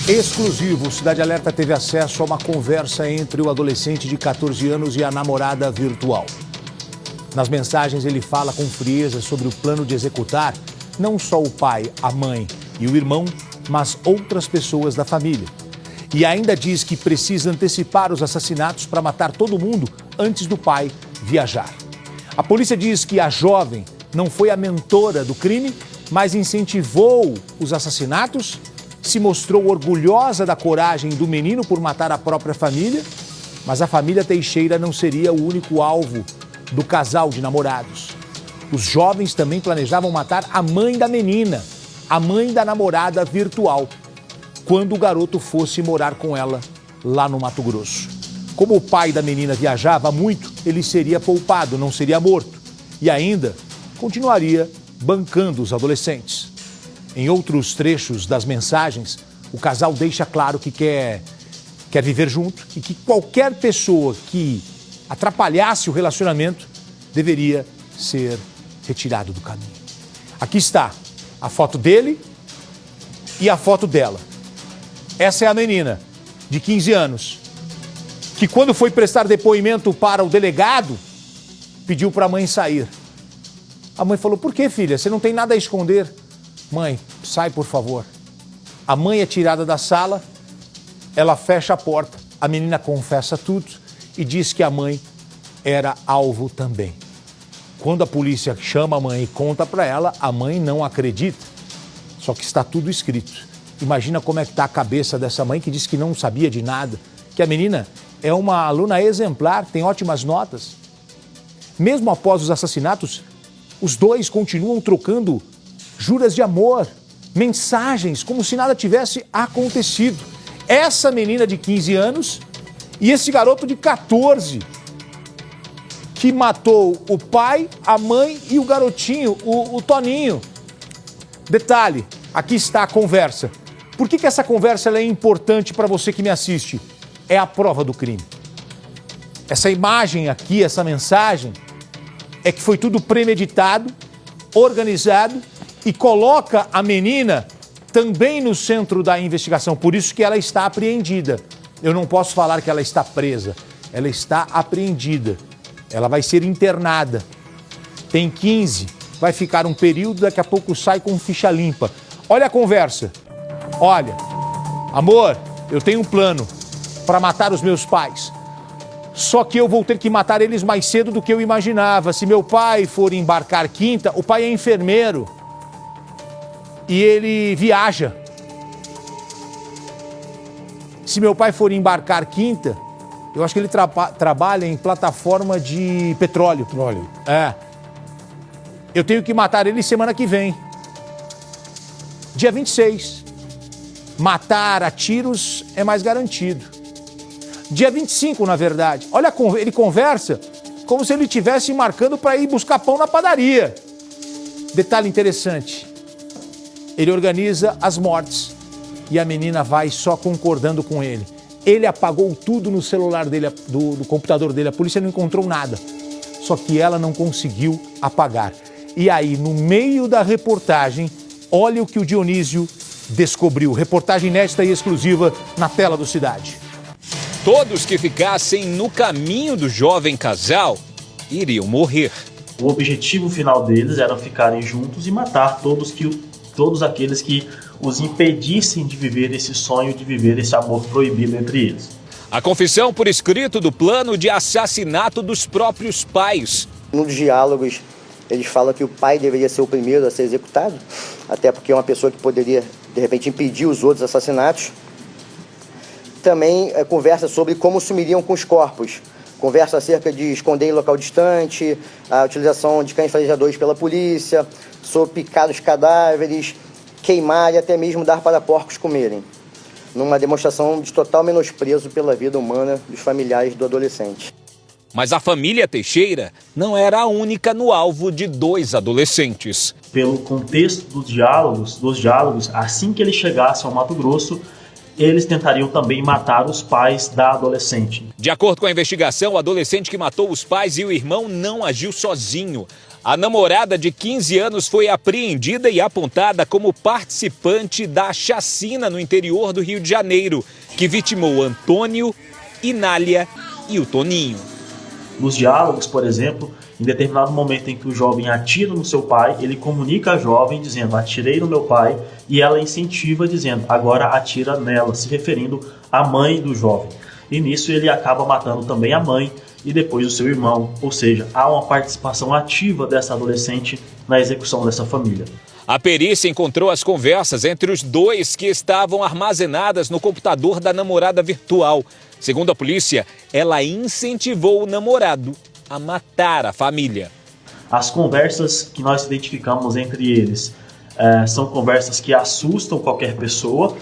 Exclusivo, o Cidade Alerta teve acesso a uma conversa entre o adolescente de 14 anos e a namorada virtual. Nas mensagens ele fala com frieza sobre o plano de executar não só o pai, a mãe e o irmão, mas outras pessoas da família. E ainda diz que precisa antecipar os assassinatos para matar todo mundo antes do pai viajar. A polícia diz que a jovem não foi a mentora do crime, mas incentivou os assassinatos, se mostrou orgulhosa da coragem do menino por matar a própria família, mas a família Teixeira não seria o único alvo do casal de namorados. Os jovens também planejavam matar a mãe da menina, a mãe da namorada virtual, quando o garoto fosse morar com ela lá no Mato Grosso. Como o pai da menina viajava muito, ele seria poupado, não seria morto. E ainda continuaria bancando os adolescentes. Em outros trechos das mensagens, o casal deixa claro que quer viver junto e que qualquer pessoa que atrapalhasse o relacionamento deveria ser retirado do caminho. Aqui está a foto dele e a foto dela. Essa é a menina, de 15 anos, que quando foi prestar depoimento para o delegado, pediu para a mãe sair. A mãe falou: "Por que, filha? Você não tem nada a esconder." "Mãe, sai, por favor." A mãe é tirada da sala, ela fecha a porta, a menina confessa tudo e diz que a mãe era alvo também. Quando a polícia chama a mãe e conta para ela, a mãe não acredita. Só que está tudo escrito. Imagina como é que está a cabeça dessa mãe que diz que não sabia de nada, que a menina é uma aluna exemplar, tem ótimas notas. Mesmo após os assassinatos, os dois continuam trocando juras de amor, mensagens, como se nada tivesse acontecido. Essa menina de 15 anos e esse garoto de 14, que matou o pai, a mãe e o garotinho, o Toninho. Detalhe, aqui está a conversa. Por que essa conversa ela é importante para você que me assiste? É a prova do crime. Essa imagem aqui, essa mensagem, é que foi tudo premeditado, organizado e coloca a menina também no centro da investigação. Por isso que ela está apreendida. Eu não posso falar que ela está presa. Ela está apreendida. Ela vai ser internada. Tem 15, vai ficar um período, daqui a pouco sai com ficha limpa. Olha a conversa. Olha, amor, eu tenho um plano para matar os meus pais. Só que eu vou ter que matar eles mais cedo do que eu imaginava. Se meu pai for embarcar quinta, o pai é enfermeiro e ele viaja. Se meu pai for embarcar quinta, eu acho que ele trabalha em plataforma de petróleo. É. Eu tenho que matar ele semana que vem. Dia 26. Matar a tiros é mais garantido. Dia 25, na verdade. Olha, ele conversa como se ele estivesse marcando para ir buscar pão na padaria. Detalhe interessante. Ele organiza as mortes e a menina vai só concordando com ele. Ele apagou tudo no celular dele, do computador dele. A polícia não encontrou nada. Só que ela não conseguiu apagar. E aí, no meio da reportagem, olha o que o Dionísio descobriu. Reportagem inédita e exclusiva na tela do Cidade. Todos que ficassem no caminho do jovem casal iriam morrer. O objetivo final deles era ficarem juntos e matar todos aqueles que os impedissem de viver esse sonho, de viver esse amor proibido entre eles. A confissão por escrito do plano de assassinato dos próprios pais. Nos diálogos, eles falam que o pai deveria ser o primeiro a ser executado, até porque é uma pessoa que poderia, de repente, impedir os outros assassinatos. Também conversa sobre como sumiriam com os corpos. Conversa acerca de esconder em local distante, a utilização de cães farejadores pela polícia, sobre picar os cadáveres, queimar e até mesmo dar para porcos comerem. Numa demonstração de total menosprezo pela vida humana dos familiares do adolescente. Mas a família Teixeira não era a única no alvo de dois adolescentes. Pelo contexto dos diálogos, assim que eles chegassem ao Mato Grosso, eles tentariam também matar os pais da adolescente. De acordo com a investigação, o adolescente que matou os pais e o irmão não agiu sozinho. A namorada de 15 anos foi apreendida e apontada como participante da chacina no interior do Rio de Janeiro, que vitimou Antônio, Inália e o Toninho. Nos diálogos, por exemplo, em determinado momento em que o jovem atira no seu pai, ele comunica a jovem dizendo: atirei no meu pai, e ela incentiva dizendo: agora atira nela, se referindo à mãe do jovem. E nisso ele acaba matando também a mãe e depois o seu irmão, ou seja, há uma participação ativa dessa adolescente na execução dessa família. A perícia encontrou as conversas entre os dois que estavam armazenadas no computador da namorada virtual. Segundo a polícia, ela incentivou o namorado a matar a família. As conversas que nós identificamos entre eles são conversas que assustam qualquer pessoa.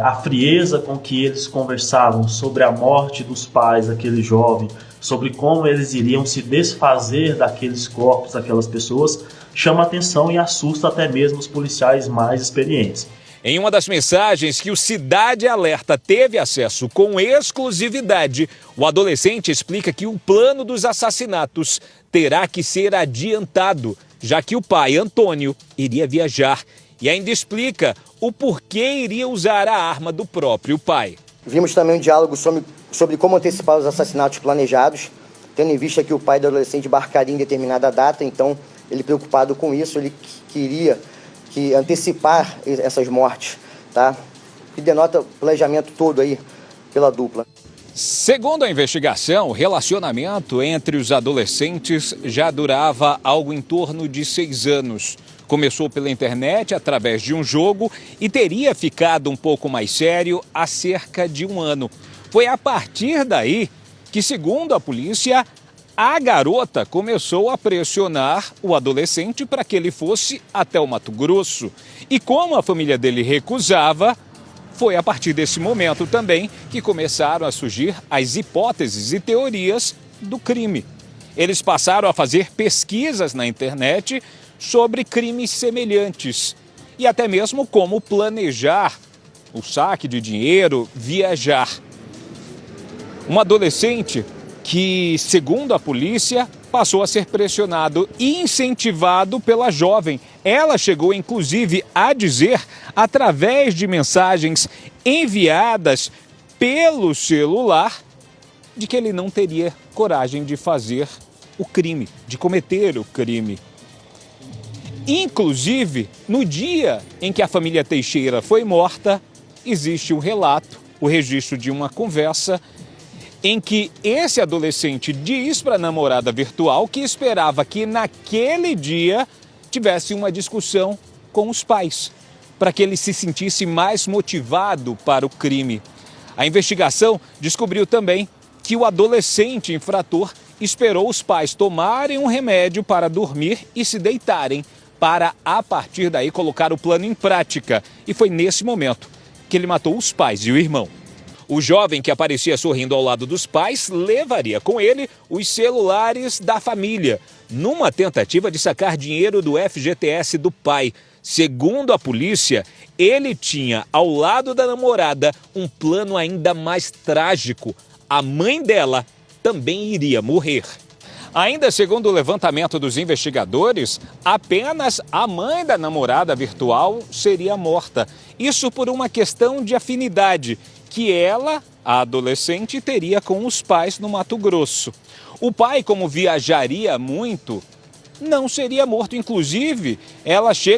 A frieza com que eles conversavam sobre a morte dos pais daquele jovem, sobre como eles iriam se desfazer daqueles corpos, daquelas pessoas, chama atenção e assusta até mesmo os policiais mais experientes. Em uma das mensagens que o Cidade Alerta teve acesso com exclusividade, o adolescente explica que o plano dos assassinatos terá que ser adiantado, já que o pai, Antônio, iria viajar, e ainda explica o porquê iria usar a arma do próprio pai. Vimos também um diálogo sobre como antecipar os assassinatos planejados, tendo em vista que o pai do adolescente embarcaria em determinada data, então ele, preocupado com isso, ele queria antecipar essas mortes, tá? Que denota o planejamento todo aí pela dupla. Segundo a investigação, o relacionamento entre os adolescentes já durava algo em torno de 6 anos. Começou pela internet, através de um jogo, e teria ficado um pouco mais sério há cerca de 1 ano. Foi a partir daí que, segundo a polícia, a garota começou a pressionar o adolescente para que ele fosse até o Mato Grosso. E como a família dele recusava, foi a partir desse momento também que começaram a surgir as hipóteses e teorias do crime. Eles passaram a fazer pesquisas na internet sobre crimes semelhantes e até mesmo como planejar o saque de dinheiro, viajar. Um adolescente que, segundo a polícia, passou a ser pressionado e incentivado pela jovem. Ela chegou, inclusive, a dizer, através de mensagens enviadas pelo celular, de que ele não teria coragem de fazer o crime, de cometer o crime. Inclusive, no dia em que a família Teixeira foi morta, existe um relato, o registro de uma conversa em que esse adolescente diz para a namorada virtual que esperava que naquele dia tivesse uma discussão com os pais, para que ele se sentisse mais motivado para o crime. A investigação descobriu também que o adolescente infrator esperou os pais tomarem um remédio para dormir e se deitarem, para, a partir daí, colocar o plano em prática. E foi nesse momento que ele matou os pais e o irmão. O jovem, que aparecia sorrindo ao lado dos pais, levaria com ele os celulares da família, numa tentativa de sacar dinheiro do FGTS do pai. Segundo a polícia, ele tinha, ao lado da namorada, um plano ainda mais trágico. A mãe dela também iria morrer. Ainda segundo o levantamento dos investigadores, apenas a mãe da namorada virtual seria morta. Isso por uma questão de afinidade que ela, a adolescente, teria com os pais no Mato Grosso. O pai, como viajaria muito, não seria morto. Inclusive,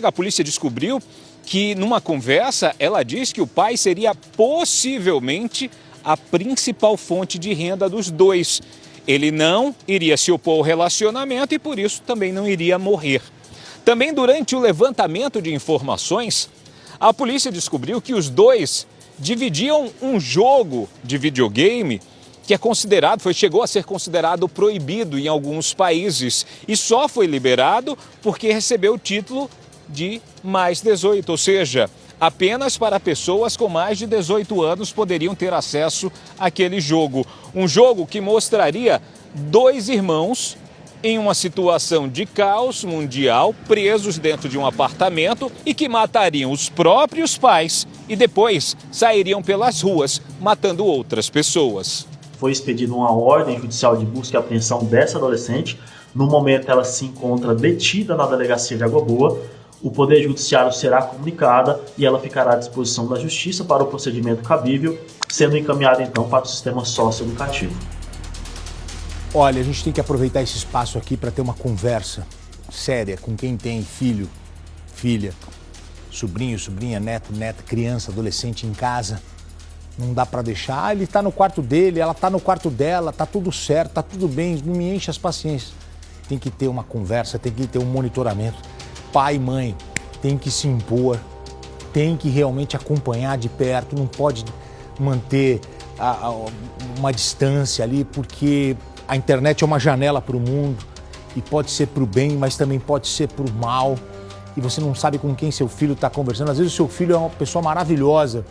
a polícia descobriu que numa conversa ela diz que o pai seria possivelmente a principal fonte de renda dos dois. Ele não iria se opor ao relacionamento e por isso também não iria morrer. Também durante o levantamento de informações, a polícia descobriu que os dois dividiam um jogo de videogame que chegou a ser considerado proibido em alguns países e só foi liberado porque recebeu o título de mais 18, ou seja, apenas para pessoas com mais de 18 anos poderiam ter acesso àquele jogo. Um jogo que mostraria 2 irmãos em uma situação de caos mundial, presos dentro de um apartamento e que matariam os próprios pais e depois sairiam pelas ruas matando outras pessoas. Foi expedida uma ordem judicial de busca e apreensão dessa adolescente, No momento, ela se encontra detida na delegacia de Água Boa. O Poder Judiciário será comunicada e ela ficará à disposição da Justiça para o procedimento cabível, sendo encaminhada então para o sistema socioeducativo. Olha, a gente tem que aproveitar esse espaço aqui para ter uma conversa séria com quem tem filho, filha, sobrinho, sobrinha, neto, neta, criança, adolescente em casa. Não dá para deixar, ele tá no quarto dele, ela tá no quarto dela, tá tudo certo, tá tudo bem, não me enche as paciências. Tem que ter uma conversa, tem que ter um monitoramento. Pai e mãe tem que se impor, tem que realmente acompanhar de perto, não pode manter uma distância ali, porque a internet é uma janela para o mundo e pode ser para o bem, mas também pode ser para o mal. E você não sabe com quem seu filho está conversando. Às vezes o seu filho é uma pessoa maravilhosa,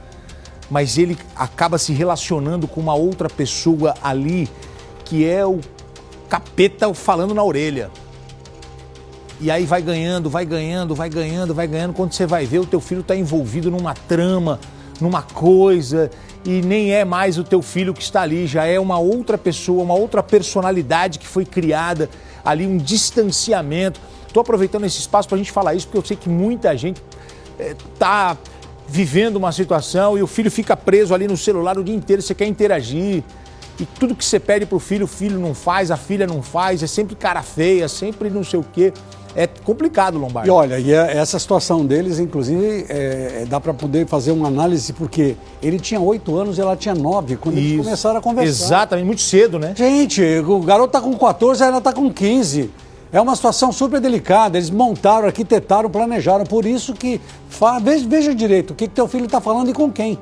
mas ele acaba se relacionando com uma outra pessoa ali que é o capeta falando na orelha. E aí vai ganhando, vai ganhando, vai ganhando, vai ganhando. Quando você vai ver, o teu filho está envolvido numa trama, numa coisa, e nem é mais o teu filho que está ali, já é uma outra pessoa, uma outra personalidade que foi criada ali, um distanciamento. Estou aproveitando esse espaço para a gente falar isso, porque eu sei que muita gente está vivendo uma situação e o filho fica preso ali no celular o dia inteiro, você quer interagir. E tudo que você pede pro filho, o filho não faz, a filha não faz, é sempre cara feia, sempre não sei o quê. É complicado, Lombardi. E olha, essa situação deles, inclusive, dá para poder fazer uma análise, porque ele tinha 8 anos e ela tinha 9, quando eles começaram a conversar. Exatamente, muito cedo, né? Gente, o garoto tá com 14, ela tá com 15. É uma situação super delicada. Eles montaram, arquitetaram, planejaram. Por isso que... Veja direito o que teu filho tá falando e com quem.